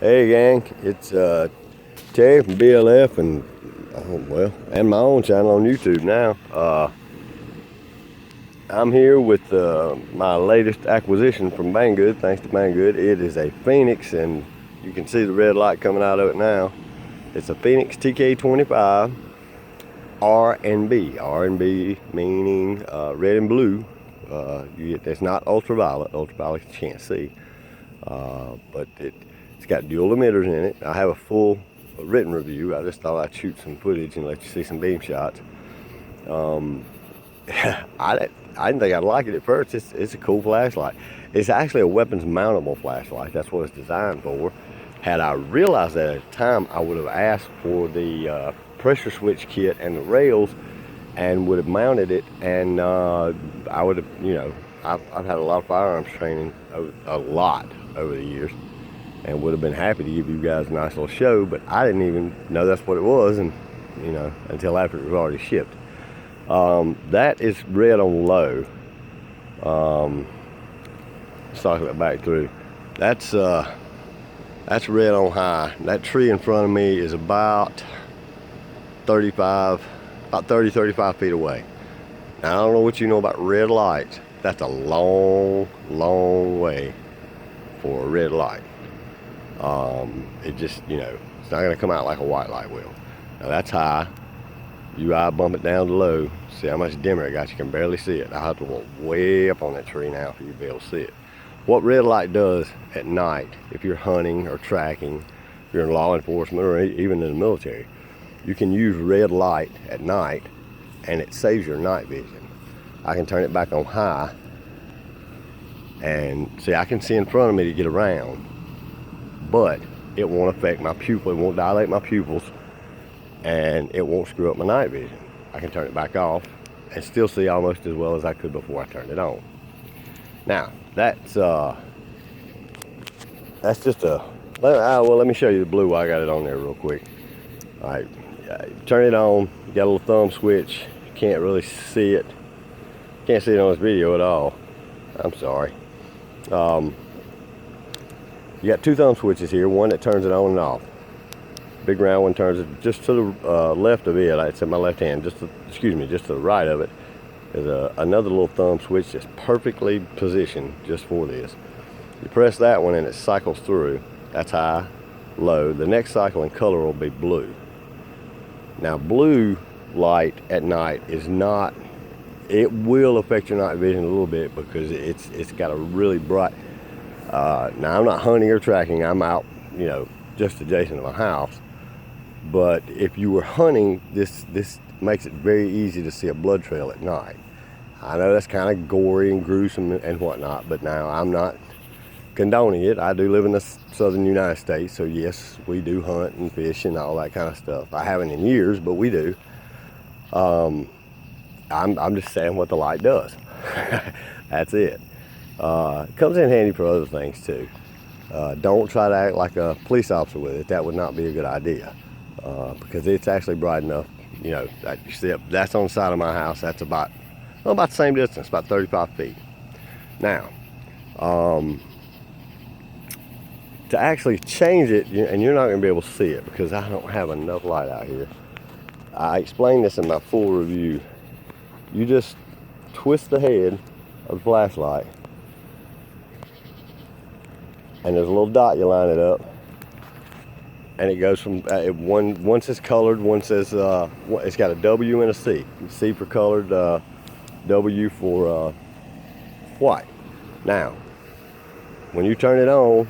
Hey gang, it's Terry from BLF and and my own channel on YouTube now. I'm here with my latest acquisition from Banggood. Thanks to Banggood, it is a Fenix, and you can see the red light coming out of it now. It's a Fenix TK25 R&B. R&B meaning red and blue. It's not ultraviolet. Ultraviolet you can't see, but it's got dual emitters in it. I have a full written review. I just thought I'd shoot some footage and let you see some beam shots. I didn't think I'd like it at first. It's a cool flashlight. It's actually a weapons mountable flashlight. That's what it's designed for. Had I realized that at the time, I would have asked for the pressure switch kit and the rails and would have mounted it, and I would have, I've had a lot of firearms training, a lot over the years, and would have been happy to give you guys a nice little show, but I didn't even know that's what it was, and until after it was already shipped. That is red on low. Let's talk that back through. That's red on high. That tree in front of me is about 35 feet away. Now, I don't know what you know about red lights. That's a long way for a red light. It just, it's not gonna come out like a white light will. Now that's high. You eye bump it down to low. See how much dimmer it got. You can barely see it. I have to walk way up on that tree now for you to be able to see it. What red light does at night, if you're hunting or tracking, if you're in law enforcement or even in the military, you can use red light at night and it saves your night vision. I can turn it back on high and see, I can see in front of me to get around, but it won't affect my pupil. It won't dilate my pupils, and it won't screw up my night vision. I can turn it back off and still see almost as well as I could before I turned it on. Now, that's just a, let me show you the blue while I got it on there real quick. All right, turn it on, you got a little thumb switch. You can't really see it. Can't see it on this video at all. I'm sorry. You got two thumb switches here, one that turns it on and off. Big round one turns it just to the left of it. It's in my left hand, just to the right of it. There's another little thumb switch that's perfectly positioned just for this. You press that one and it cycles through. That's high, low. The next cycle in color will be blue. Now, blue light at night is not, it will affect your night vision a little bit because it's got a really bright, now I'm not hunting or tracking, I'm out, just adjacent to my house. But if you were hunting, this makes it very easy to see a blood trail at night. I know that's kind of gory and gruesome and whatnot, but now I'm not condoning it. I do live in the southern United States, so yes, we do hunt and fish and all that kind of stuff. I haven't in years, but we do. I'm just saying what the light does. That's it. It comes in handy for other things too. Don't try to act like a police officer with it. That would not be a good idea, because it's actually bright enough. That you see that's on the side of my house. That's about the same distance, about 35 feet. Now, to actually change it, and you're not going to be able to see it because I don't have enough light out here. I explained this in my full review. You just twist the head of the flashlight, and there's a little dot. You line it up, and it goes from once it's colored. One says it's got a W and a C. C for colored, W for white. Now, when you turn it on,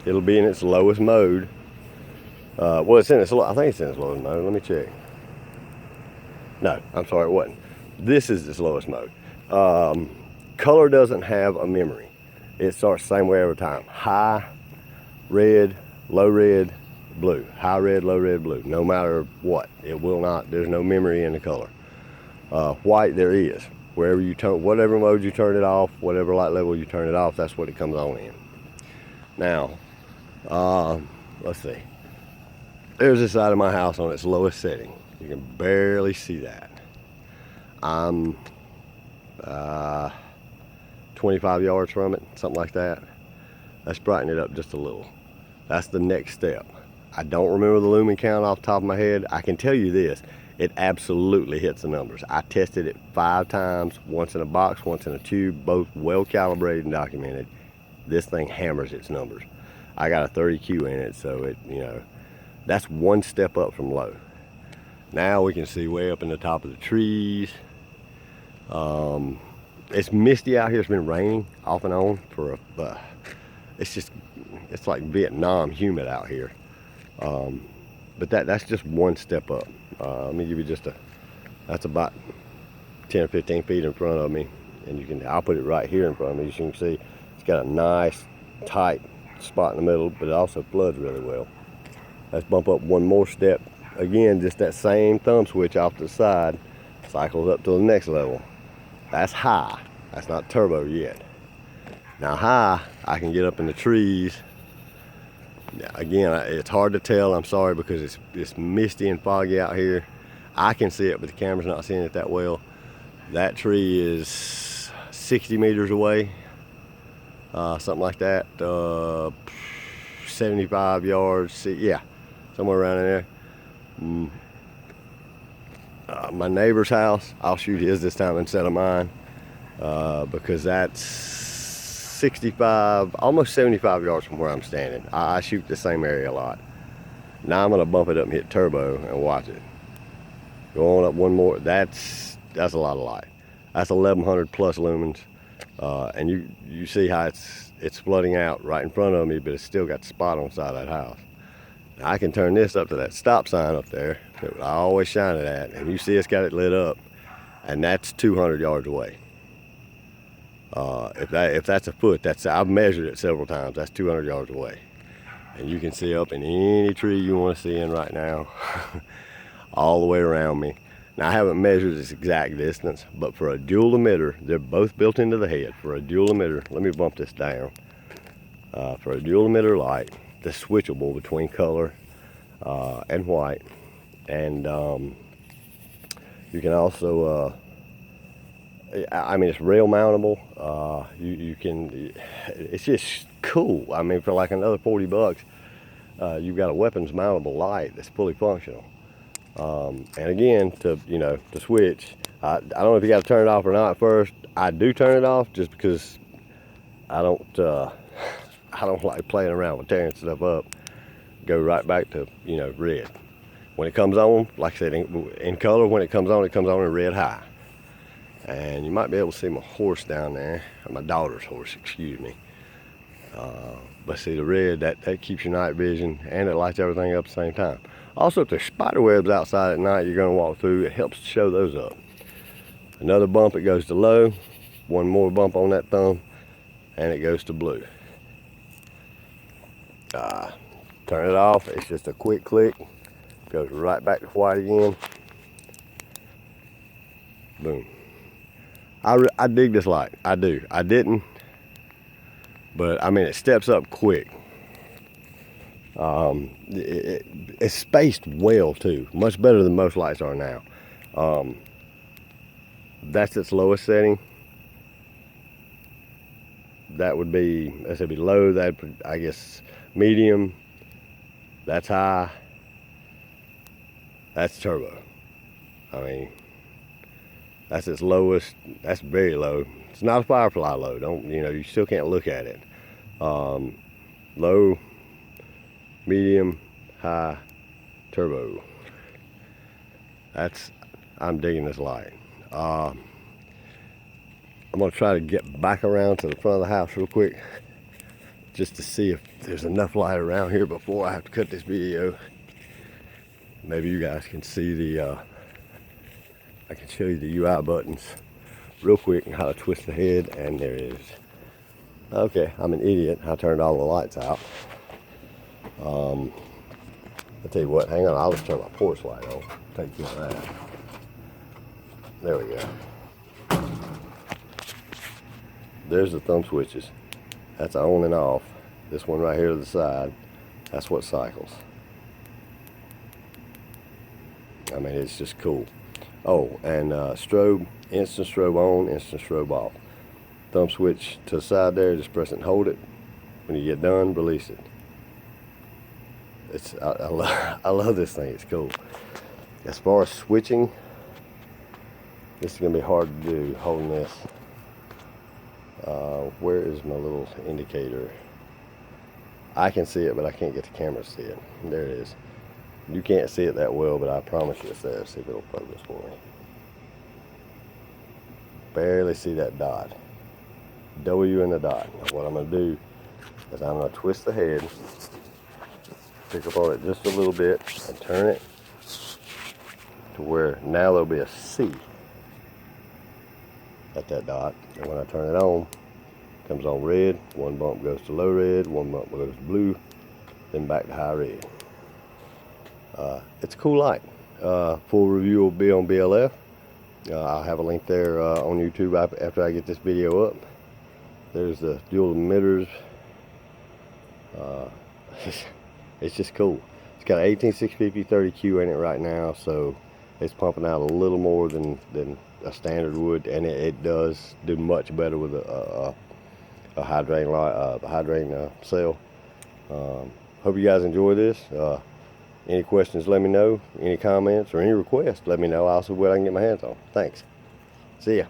it'll be in its lowest mode. Well, it's in its, I think it's in its lowest mode. Let me check. No, I'm sorry, it wasn't. This is its lowest mode. Color doesn't have a memory. It starts the same way every time. High, red, low red, blue. High red, low red, blue. No matter what, it will not, there's no memory in the color. White, there is. Wherever you turn, whatever mode you turn it off, whatever light level you turn it off, that's what it comes on in. Now, let's see. There's this side of my house on its lowest setting. You can barely see that. I'm 25 yards from it, something like that. Let's brighten it up just a little. That's the next step. I don't remember the lumen count off the top of my head. I can tell you this, it absolutely hits the numbers. I tested it 5 times, once in a box, once in a tube, both well calibrated and documented. This thing hammers its numbers. I got a 30Q in it, so it, you know, that's one step up from low. Now we can see way up in the top of the trees. It's misty out here. It's been raining off and on for it's like Vietnam humid out here. But that's just one step up. Let me give you that's about 10 or 15 feet in front of me, and I'll put it right here in front of me. As you can see, it's got a nice tight spot in the middle, but it also floods really well. Let's bump up one more step. Again, just that same thumb switch off to the side cycles up to the next level. That's high. That's not turbo yet. Now high, I can get up in the trees. Again, it's hard to tell. I'm sorry, because it's misty and foggy out here. I can see it, but the camera's not seeing it that well. That tree is 60 meters away, something like that. 75 yards, yeah, somewhere around in there. My neighbor's house, I'll shoot his this time instead of mine, because that's 65, almost 75 yards from where I'm standing. I shoot the same area a lot. Now I'm gonna bump it up and hit turbo and watch it. Go on up one more. That's a lot of light. That's 1100 plus lumens, and you see how it's flooding out right in front of me, but it's still got the spot on the side of that house. Now I can turn this up to that stop sign up there that I always shine it at, and you see it's got it lit up, and that's 200 yards away. If that's a foot, I've measured it several times. That's 200 yards away, and you can see up in any tree you want to see in right now, all the way around me. Now I haven't measured this exact distance, but for a dual emitter, they're both built into the head. For a dual emitter, let me bump this down. For a dual emitter light, that's switchable between color and white, and you can also. I mean, it's rail mountable. You can. It's just cool. I mean, for like another 40 bucks, you've got a weapons mountable light that's fully functional. And again, to switch, I don't know if you got to turn it off or not first. I do turn it off just because I don't like playing around with tearing stuff up. Go right back to red. When it comes on, like I said, in color, when it comes on in red high. And you might be able to see my horse down there, or my daughter's horse, excuse me. But see, the red, that keeps your night vision, and it lights everything up at the same time. Also, if there's spider webs outside at night you're gonna walk through, it helps to show those up. Another bump, it goes to low. One more bump on that thumb, and it goes to blue. Turn it off, it's just a quick click. Goes right back to white again. Boom. I dig this light, I do. I didn't, but I mean, it steps up quick. It's spaced well too, much better than most lights are now. That's its lowest setting. That would be, let's say, low. That, I guess, medium. That's high. That's turbo. I mean, that's its lowest. That's very low. It's not a firefly low. You still can't look at it. Low, medium, high, turbo. I'm digging this light. I'm gonna try to get back around to the front of the house real quick, just to see if there's enough light around here before I have to cut this video. Maybe you guys can see I can show you the UI buttons real quick and how to twist the head, and there it is. Okay, I'm an idiot. I turned all the lights out. I'll tell you what, hang on, I'll just turn my porch light on. Take care of that. There we go. There's the thumb switches. That's on and off. This one right here to the side, that's what cycles. I mean, it's just cool. Oh, and strobe, instant strobe on, instant strobe off. Thumb switch to the side there, just press it and hold it. When you get done, release it. I love this thing. It's cool. As far as switching, this is gonna be hard to do holding this. Where is my little indicator? I can see it, but I can't get the camera to see it. There it is. You can't see it that well, but I promise you it's there. See if it'll focus for me. Barely see that dot. W in the dot. Now what I'm going to do is I'm going to twist the head, pick up on it just a little bit, and turn it to where now there'll be a C at that dot. And when I turn it on, it comes on red. One bump goes to low red, one bump goes to blue, then back to high red. It's a cool light. Full review will be on BLF. I'll have a link there on YouTube after I get this video up. There's the dual emitters. It's just cool. It's got an 18650 30Q in it right now, so it's pumping out a little more than a standard would, and it does do much better with a high drain cell. Hope you guys enjoy this. Any questions, let me know. Any comments or any requests, let me know. I'll see what I can get my hands on. Thanks. See ya.